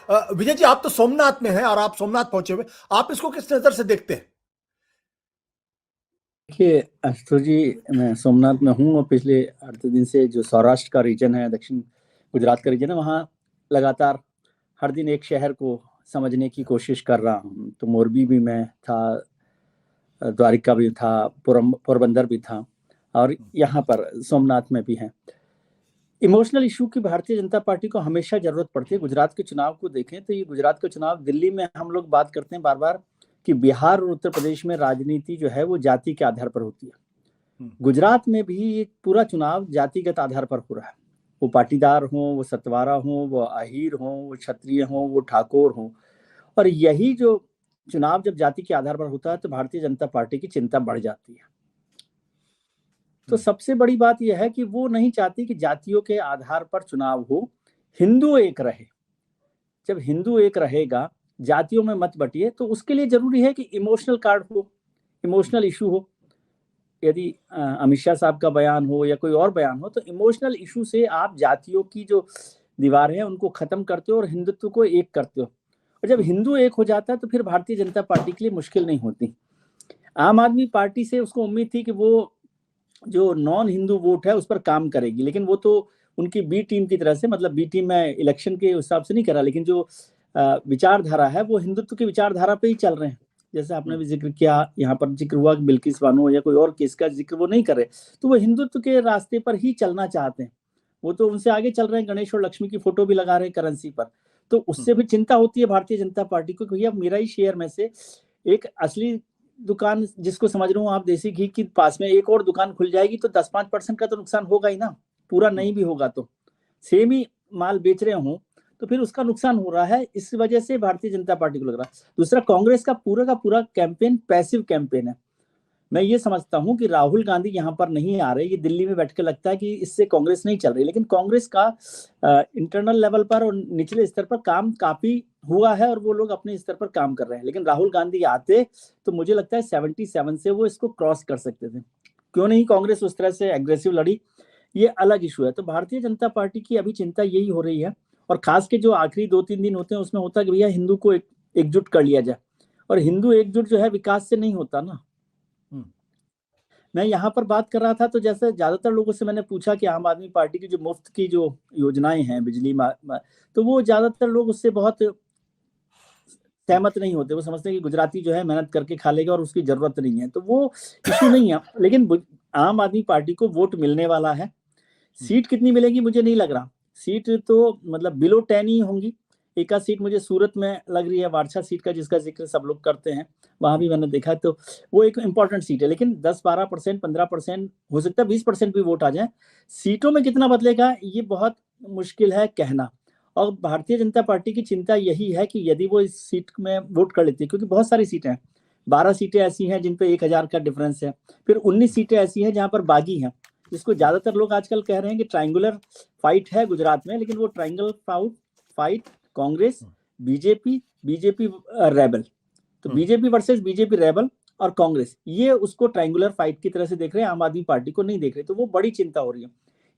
विजय जी, आप तो सोमनाथ में हैं और आप सोमनाथ पहुंचे हुए, आप इसको किस नजर से देखते हैं? देखिए आशुतोष जी, मैं सोमनाथ में हूँ और पिछले 8 दिन से जो सौराष्ट्र का रीजन है, दक्षिण गुजरात का रीजन है, वहाँ लगातार हर दिन एक शहर को समझने की कोशिश कर रहा हूँ। तो मोरबी भी मैं था, द्वारिका भी था, पोरबंदर भी था और यहाँ पर सोमनाथ में भी है। इमोशनल इशू की भारतीय जनता पार्टी को हमेशा जरूरत पड़ती है। गुजरात के चुनाव को देखें तो ये गुजरात का चुनाव, दिल्ली में हम लोग बात करते हैं बार बार कि बिहार और उत्तर प्रदेश में राजनीति जो है वो जाति के आधार पर होती है। गुजरात में भी ये पूरा चुनाव जातिगत आधार पर हो रहा है। वो पाटीदार हों, वो सतवारा हों, वो आहिर हों, वो क्षत्रिय हों, वो ठाकुर हों, और यही जो चुनाव जब जाति के आधार पर होता है तो भारतीय जनता पार्टी की चिंता बढ़ जाती है। तो सबसे बड़ी बात यह है कि वो नहीं चाहती कि जातियों के आधार पर चुनाव हो, हिंदू एक रहे। जब हिंदू एक रहेगा, जातियों में मत बटिए, तो उसके लिए जरूरी है कि इमोशनल कार्ड हो, इमोशनल इशू हो। यदि अमित शाह साहब का बयान हो या कोई और बयान हो, तो इमोशनल इशू से आप जातियों की जो दीवार है उनको खत्म करते हो और हिंदुत्व को एक करते हो। और जब हिंदू एक हो जाता है तो फिर भारतीय जनता पार्टी के लिए मुश्किल नहीं होती। आम आदमी पार्टी से उसको उम्मीद थी कि वो जो नॉन हिंदू वोट है उस पर काम करेगी, लेकिन वो तो उनकी बी टीम की तरह से, मतलब बी टीम में इलेक्शन के हिसाब से नहीं करा, लेकिन जो विचारधारा है वो हिंदुत्व की विचारधारा पे ही चल रहे हैं। जैसे आपने भी जिक्र किया, यहाँ पर जिक्र हुआ कि बिल्किस बानो या कोई और केस का जिक्र वो नहीं कर रहे, तो वो हिंदुत्व के रास्ते पर ही चलना चाहते हैं। वो तो उनसे आगे चल रहे हैं, गणेश और लक्ष्मी की फोटो भी लगा रहे हैं करेंसी पर। तो उससे भी चिंता होती है भारतीय जनता पार्टी को, भैया मेरा ही शेयर में से एक असली दुकान, जिसको समझ रहा हूँ आप, देसी घी के पास में एक और दुकान खुल जाएगी तो 10-5% का तो नुकसान होगा ही ना। पूरा नहीं भी होगा तो सेम ही माल बेच रहे हो तो फिर उसका नुकसान हो रहा है। इस वजह से भारतीय जनता पार्टी को लग रहा है। दूसरा, कांग्रेस का पूरा कैंपेन पैसिव कैंपेन है। मैं ये समझता हूं कि राहुल गांधी यहाँ पर नहीं आ रहे, ये दिल्ली में बैठ के लगता है कि इससे कांग्रेस नहीं चल रही, लेकिन कांग्रेस का इंटरनल लेवल पर और निचले स्तर पर काम काफी हुआ है और वो लोग अपने स्तर पर काम कर रहे हैं। लेकिन राहुल गांधी आते तो मुझे लगता है 77 से वो इसको क्रॉस कर सकते थे। क्यों नहीं कांग्रेस उस तरह से एग्रेसिव लड़ी, ये अलग इशू है। तो भारतीय जनता पार्टी की अभी चिंता यही हो रही है। और खास के जो आखिरी 2-3 दिन होते हैं उसमें होता है कि भैया हिंदू को एकजुट कर लिया जाए, और हिंदू एकजुट जो है विकास से नहीं होता ना। मैं यहाँ पर बात कर रहा था तो जैसे ज्यादातर लोगों से मैंने पूछा कि आम आदमी पार्टी की जो मुफ्त की जो योजनाएं हैं, बिजली तो वो ज्यादातर लोग उससे बहुत सहमत नहीं होते। वो समझते हैं कि गुजराती जो है मेहनत करके खा लेगा और उसकी जरूरत नहीं है, तो वो इशू नहीं है। लेकिन आम आदमी पार्टी को वोट मिलने वाला है। सीट कितनी मिलेगी मुझे नहीं लग रहा। सीट तो मतलब बिलो 10 ही होंगी। एक आध सीट मुझे सूरत में लग रही है, वारछा सीट का जिसका जिक्र सब लोग करते हैं, वहां भी मैंने देखा, तो वो एक इंपॉर्टेंट सीट है। लेकिन 10-12%, 15%, हो सकता है 20% भी वोट आ जाए। सीटों में कितना बदलेगा ये बहुत मुश्किल है कहना। और भारतीय जनता पार्टी की चिंता यही है कि यदि वो इस सीट में वोट कर लेती है, क्योंकि बहुत सारी सीटें हैं, 12 सीटें ऐसी हैं जिन पे 1000 का डिफरेंस है, फिर 19 सीटें ऐसी हैं जहां पर बागी हैं, जिसको ज्यादातर लोग आजकल कह रहे हैं कि ट्रायंगुलर फाइट है गुजरात में। लेकिन वो triangle fight Congress, BJP rebel, तो बीजेपी वर्सेस बीजेपी रेबल और कांग्रेस, ये उसको ट्रायंगुलर फाइट की तरह से देख रहे हैं, आम आदमी पार्टी को नहीं देख रहे। तो वो बड़ी चिंता हो रही है।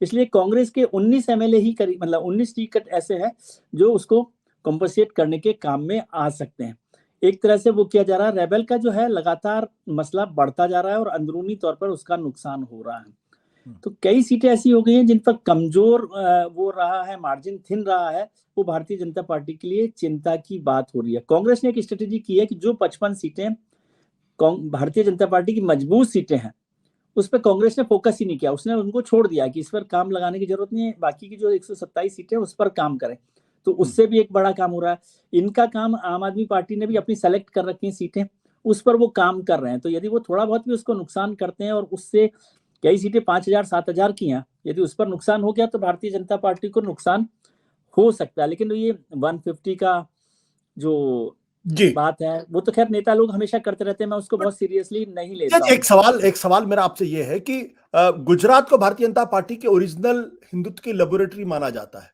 इसलिए कांग्रेस के 19 एमएलए ही करीब, मतलब 19 टिकट ऐसे हैं जो उसको कंपनसेट करने के काम में आ सकते हैं। एक तरह से वो किया जा रहा है। रेबल का जो है लगातार मसला बढ़ता जा रहा है और अंदरूनी तौर पर उसका नुकसान हो रहा है। तो कई सीटें ऐसी हो गई हैं जिन पर कमजोर वो रहा है, मार्जिन थिन रहा है। वो भारतीय जनता पार्टी के लिए चिंता की बात हो रही है। कांग्रेस ने एक स्ट्रेटेजी की है कि जो 55 सीटें भारतीय जनता पार्टी की मजबूत सीटें हैं उस पर कांग्रेस ने फोकस ही नहीं किया। उसने उनको छोड़ दिया कि इस पर काम लगाने की जरूरत नहीं है, बाकी की जो 127 सीटें उस पर काम करें। तो उससे भी एक बड़ा काम हो रहा है। इनका काम आम आदमी पार्टी ने भी अपनी सेलेक्ट कर रखी है सीटें, उस पर वो काम कर रहे हैं। तो यदि वो थोड़ा बहुत भी उसको नुकसान करते हैं, और उससे कई सीटें 5000-7000 की हैं, यदि उस पर नुकसान हो गया तो भारतीय जनता पार्टी को नुकसान हो सकता है। लेकिन ये 150 का जो बात है वो तो खैर नेता लोग हमेशा करते रहते हैं, मैं उसको बहुत सीरियसली नहीं लेता हूं। एक सवाल मेरा आपसे यह है कि गुजरात को भारतीय जनता पार्टी के ओरिजिनल हिंदुत्व की लेबोरेटरी माना जाता है।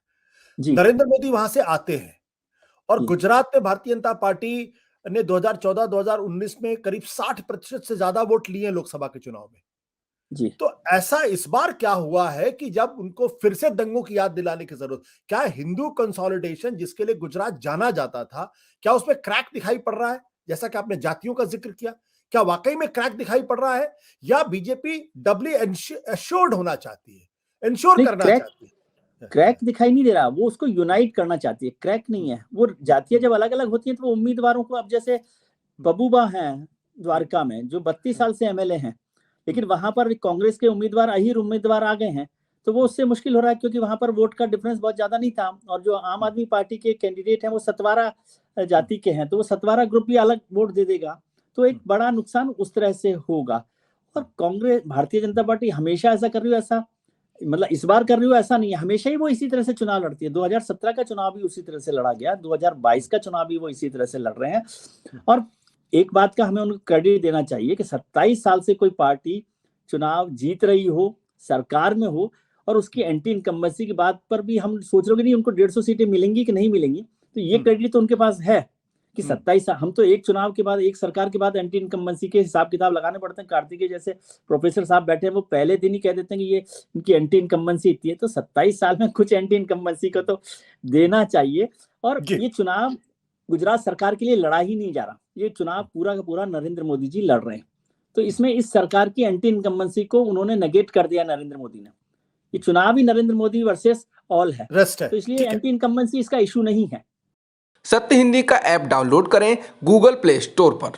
नरेंद्र मोदी वहां से आते हैं और गुजरात में भारतीय जनता पार्टी ने 2014-2019 में करीब 60% से ज्यादा वोट लिए लोकसभा के चुनाव में। जी। तो ऐसा इस बार क्या हुआ है कि जब उनको फिर से दंगों की याद दिलाने की जरूरत, क्या हिंदू कंसोलिडेशन जिसके लिए गुजरात जाना जाता था, क्या उसमें क्रैक दिखाई पड़ रहा है? जैसा कि आपने जातियों का जिक्र किया, क्या वाकई में क्रैक दिखाई पड़ रहा है, या बीजेपी डबली एश्योर्ड होना चाहती है, इंश्योर नहीं, करना चाहती है? क्रैक दिखाई नहीं दे रहा, वो उसको यूनाइट करना चाहती है, क्रैक नहीं है। वो जातियां जब अलग अलग होती हैं तो वो उम्मीदवारों को, अब जैसे बबूबा हैं द्वारका में जो 32 साल से एमएलए हैं, लेकिन वहां पर कांग्रेस के उम्मीदवार, अहीर उम्मीदवार आ गए हैं, तो वो उससे मुश्किल हो रहा है, क्योंकि वहां पर वोट का डिफरेंस बहुत ज्यादा नहीं था। और जो आम आदमी पार्टी के कैंडिडेट हैं वो सतवारा जाति के हैं, तो वो सतवारा ग्रुप भी अलग वोट दे देगा, तो एक बड़ा नुकसान उस तरह से होगा। और कांग्रेस, भारतीय जनता पार्टी हमेशा ऐसा कर रही है, ऐसा मतलब इस बार कर रही हो ऐसा नहीं है, हमेशा ही वो इसी तरह से चुनाव लड़ती है। 2017 का चुनाव भी उसी तरह से लड़ा गया, 2022 का चुनाव भी वो इसी तरह से लड़ रहे हैं। और एक बात का हमें उनको क्रेडिट देना चाहिए कि 27 साल से कोई पार्टी चुनाव जीत रही हो, सरकार में हो, और उसकी एंटी इनकम्बेंसी की बात पर भी हम सोच रहे हो कि नहीं उनको 150 सीटें मिलेंगी कि नहीं मिलेंगी, तो ये क्रेडिट तो उनके पास है कि 27 साल, हम तो एक चुनाव के बाद, एक सरकार के बाद एंटी इनकम्बेंसी के हिसाब किताब लगाने पड़ते हैं। कार्तिकेय जैसे प्रोफेसर साहब बैठे हैं, वो पहले दिन ही कह देते हैं कि ये इनकी एंटी इनकम्बेंसी इतनी है, तो 27 साल में कुछ एंटी इनकम्बेंसी को तो देना चाहिए। और ये चुनाव गुजरात सरकार के लिए लड़ा ही नहीं जा रहा, ये चुनाव पूरा का पूरा नरेंद्र मोदी जी लड़ रहे हैं, तो इसमें इस सरकार की एंटी इनकम्बेंसी को उन्होंने नेगेट कर दिया नरेंद्र मोदी ने। ये चुनाव ही नरेंद्र मोदी वर्सेस ऑल है, तो इसलिए एंटी इनकम्बेंसी इसका इशू नहीं है। सत्य हिंदी का ऐप डाउनलोड करें गूगल प्ले स्टोर पर।